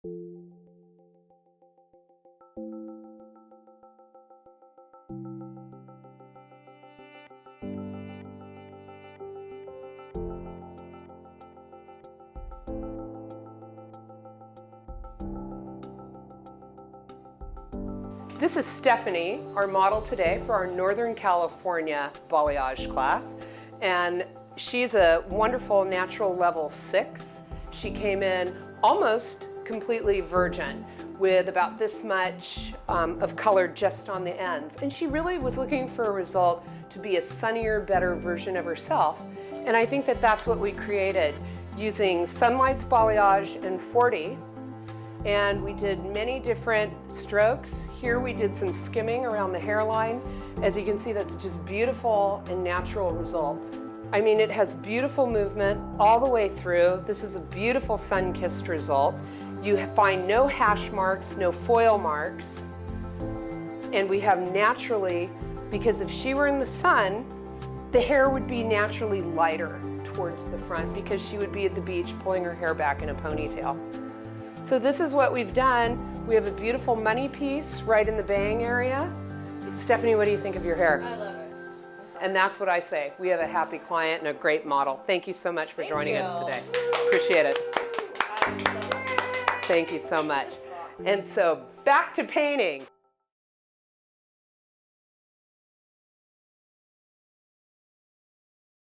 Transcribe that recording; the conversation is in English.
This is Stephanie, our model today for our Northern California balayage class. And she's a wonderful natural level 6. She came in almost completely virgin with about this much of color just on the ends. And she really was looking for a result to be a sunnier, better version of herself. And I think that that's what we created using Sunlight's balayage in 40. And we did many different strokes. Here we did some skimming around the hairline. As you can see, that's just beautiful and natural results. I mean, it has beautiful movement all the way through. This is a beautiful sun-kissed result. You find no hash marks, no foil marks. And we have naturally, because if she were in the sun, the hair would be naturally lighter towards the front because she would be at the beach pulling her hair back in a ponytail. So this is what we've done. We have a beautiful money piece right in the bang area. Stephanie, what do you think of your hair? I love it. And that's what I say. We have a happy client and a great model. Thank you so much for joining us today. Appreciate it. Thank you so much. And so back to painting.